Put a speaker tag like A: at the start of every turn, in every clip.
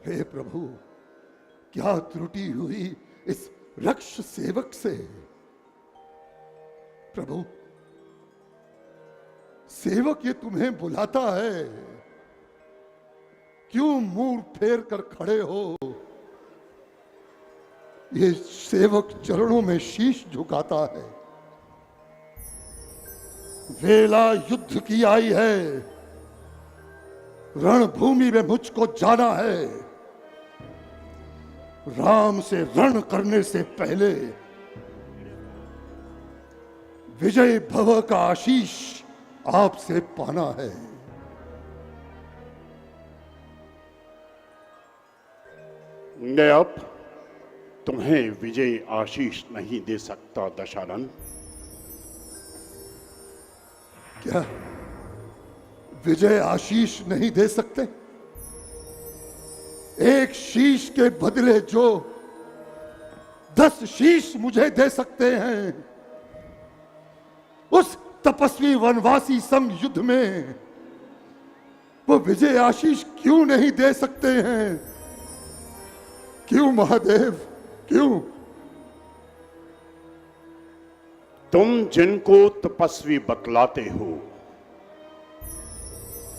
A: हे प्रभु, क्या त्रुटि हुई इस रक्ष सेवक से। प्रभु, सेवक ये तुम्हें बुलाता है, क्यों मुंह फेर कर खड़े हो। ये सेवक चरणों में शीश झुकाता है। वेला युद्ध की आई है, रणभूमि में मुझको जाना है। राम से रण करने से पहले विजय भव का आशीष आपसे पाना है।
B: मैं अब तुम्हें विजय आशीष नहीं दे सकता दशानन।
A: क्या विजय आशीष नहीं दे सकते? एक शीश के बदले जो 10 शीश मुझे दे सकते हैं, उस तपस्वी वनवासी संग युद्ध में वो विजय आशीष क्यों नहीं दे सकते हैं? क्यों महादेव, क्यों?
B: तुम जिनको तपस्वी बतलाते हो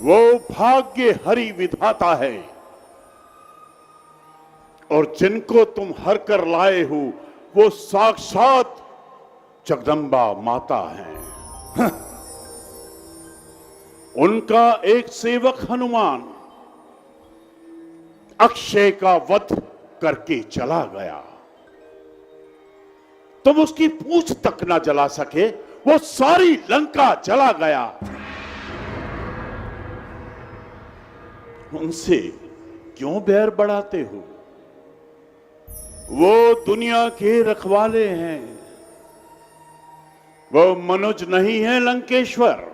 B: वो भाग्य हरि विधाता है, और जिनको तुम हर कर लाए हो वो साक्षात जगदम्बा माता है। उनका एक सेवक हनुमान अक्षय का वध करके चला गया, तुम उसकी पूंछ तक ना जला सके, वो सारी लंका जला गया। उनसे क्यों बैर बढ़ाते हो? वो दुनिया के रखवाले हैं, वो मनुज नहीं है लंकेश्वर।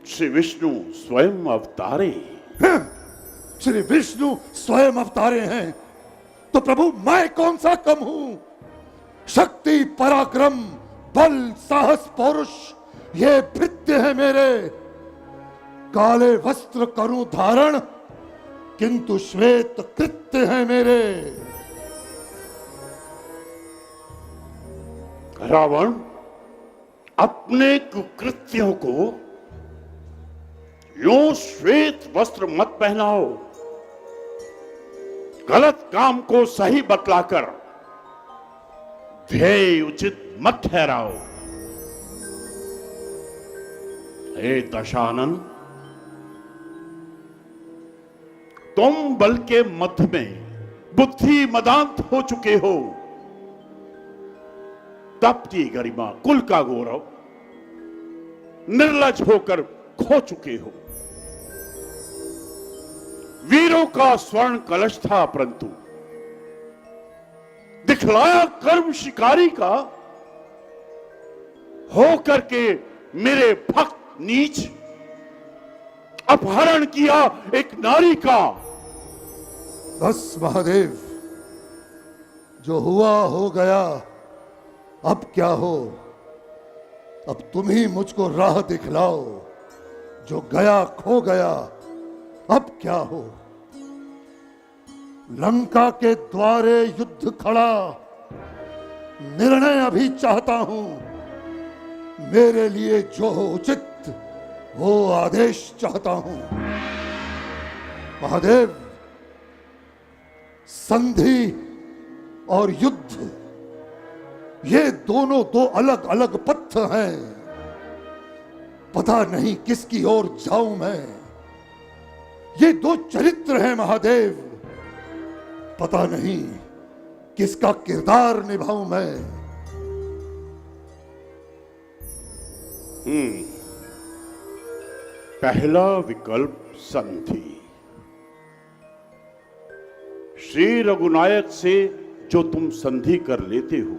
B: श्री विष्णु स्वयं अवतारे।
A: श्री विष्णु स्वयं अवतारे हैं तो प्रभु मैं कौन सा कम हूं? शक्ति, पराक्रम, बल, साहस, पौरुष ये भृत्य है मेरे। काले वस्त्र करूं धारण किंतु श्वेत कृत्य है मेरे।
B: रावण, अपने कुकृत्यों को यूं श्वेत वस्त्र मत पहनाओ। गलत काम को सही बतलाकर ध्येय उचित मत ठहराओ। हे दशानन, तुम बल के मध्य में बुद्धि मदांत हो चुके हो। तपती गरिमा, कुल का गौरव निर्लज होकर खो चुके हो। वीरों का स्वर्ण कलश था, परंतु दिखलाया कर्म शिकारी का। हो करके मेरे भक्त नीच, अपहरण किया एक नारी का।
A: बस महादेव, जो हुआ हो गया, अब क्या हो? अब तुम ही मुझको राह दिखलाओ। जो गया खो गया, अब क्या हो? लंका के द्वारे युद्ध खड़ा, निर्णय अभी चाहता हूं। मेरे लिए जो हो उचित वो आदेश चाहता हूं। महादेव, संधि और युद्ध ये दोनों दो अलग अलग पथ हैं। पता नहीं किसकी ओर जाऊं मैं। ये दो चरित्र हैं महादेव, पता नहीं किसका किरदार निभाऊं मैं।
B: पहला विकल्प संधि। श्री रघुनायक से जो तुम संधि कर लेते हो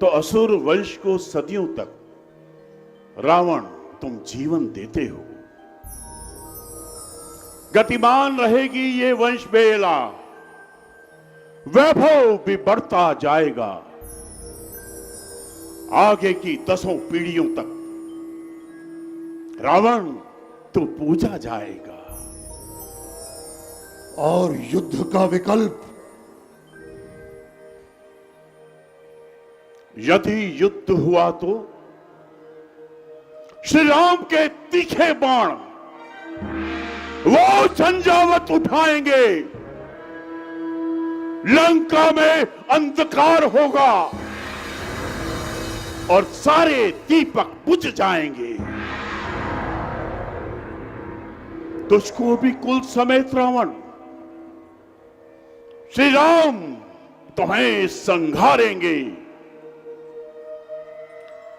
B: तो असुर वंश को सदियों तक रावण तुम जीवन देते हो। गतिमान रहेगी ये वंश बेला, वैभव भी बढ़ता जाएगा। आगे की 10 पीढ़ियों तक रावण तो पूजा जाएगा।
A: और युद्ध का विकल्प।
B: यदि युद्ध हुआ तो श्री राम के तीखे बाण वो झंझावत उठाएंगे, लंका में अंधकार होगा और सारे दीपक बुझ जाएंगे। तुझको भी कुल समेत रावण श्री राम तुम्हें संघारेंगे,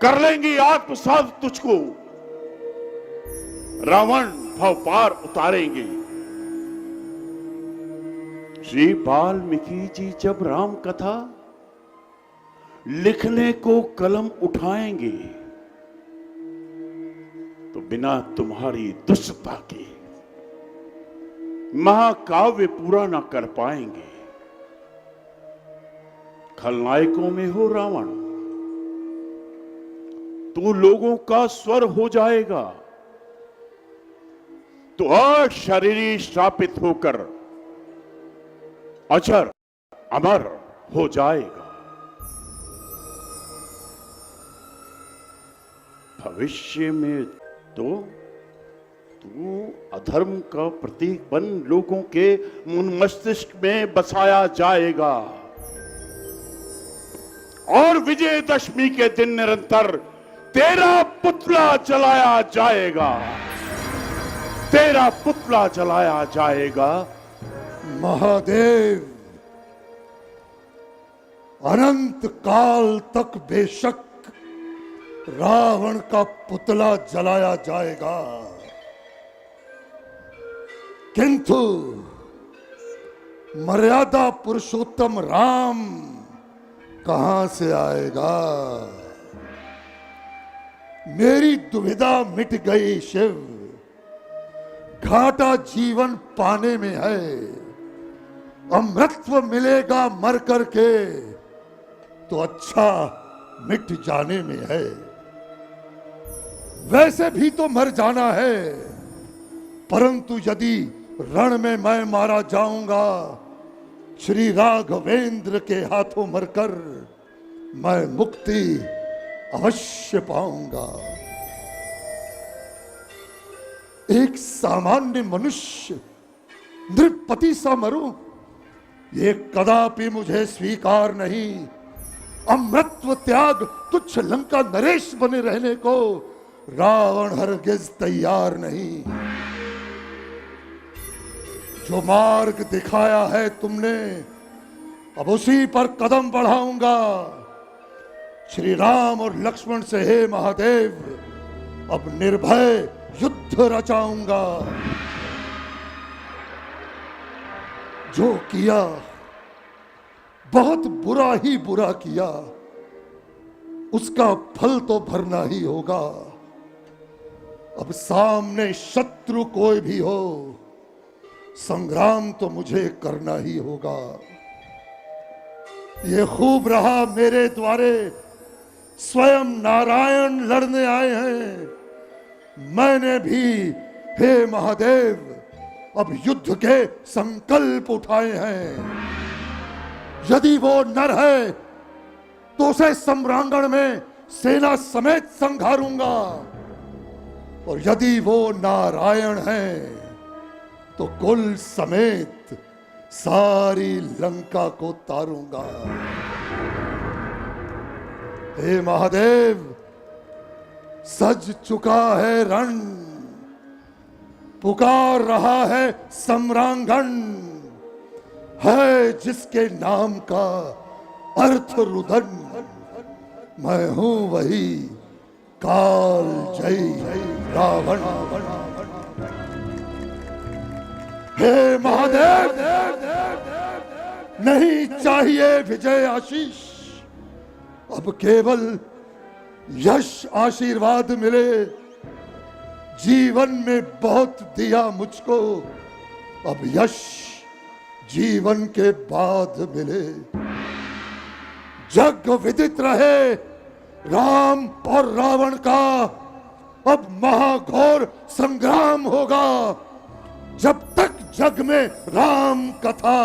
B: कर लेंगे आत्मसात तुझको, रावण भव पार उतारेंगे। श्री वाल्मीकि जी जब राम कथा लिखने को कलम उठाएंगे तो बिना तुम्हारी दुष्टता के महाकाव्य पूरा ना कर पाएंगे। खलनायकों में हो रावण, तू लोगों का स्वर हो जाएगा, तो अशरीरी श्रापित होकर अजर अमर हो जाएगा। भविष्य में तो तू अधर्म का प्रतीक बन लोगों के मन मस्तिष्क में बसाया जाएगा और विजयदशमी के दिन निरंतर तेरा पुतला जलाया जाएगा, तेरा पुतला जलाया जाएगा।
A: महादेव, अनंत काल तक बेशक रावण का पुतला जलाया जाएगा, किंतु मर्यादा पुरुषोत्तम राम कहां से आएगा? मेरी दुविधा मिट गई शिव, घाटा जीवन पाने में है, अमृतत्व मिलेगा मर करके तो अच्छा मिट जाने में है। वैसे भी तो मर जाना है, परंतु यदि रण में मैं मारा जाऊंगा, श्री राघवेंद्र के हाथों मरकर मैं मुक्ति अवश्य पाऊंगा। एक सामान्य मनुष्य नृपति सा मरूं, ये कदापि मुझे स्वीकार नहीं। अमृतत्व त्याग तुच्छ लंका नरेश बने रहने को रावण हरगिज तैयार नहीं। जो मार्ग दिखाया है तुमने, अब उसी पर कदम बढ़ाऊंगा। श्री राम और लक्ष्मण से हे महादेव, अब निर्भय युद्ध रचाऊंगा। जो किया बहुत बुरा ही बुरा किया, उसका फल तो भरना ही होगा। अब सामने शत्रु कोई भी हो, संग्राम तो मुझे करना ही होगा। ये खूब रहा मेरे द्वारे स्वयं नारायण लड़ने आए हैं। मैंने भी हे महादेव अब युद्ध के संकल्प उठाए हैं। यदि वो नर है तो उसे सम्रांगण में सेना समेत संघारूंगा, और यदि वो नारायण है तो कुल समेत सारी लंका को तारूंगा। हे महादेव, सज चुका है रण, पुकार रहा है सम्रांगण, है जिसके नाम का अर्थ रुदन। मैं हूं वही काल जय रावण। हे महादेव, नहीं चाहिए विजय आशीष, अब केवल यश आशीर्वाद मिले। जीवन में बहुत दिया मुझको, अब यश जीवन के बाद मिले। जग विदित रहे राम और रावण का अब महाघोर संग्राम होगा। जब तक जग में राम कथा,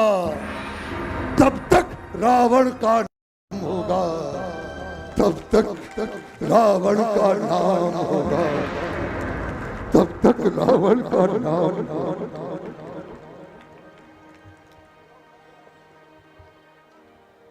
A: तब तक रावण का नाम होगा, तब तक रावण का नाम होगा, तब तक रावण का नाम होगा।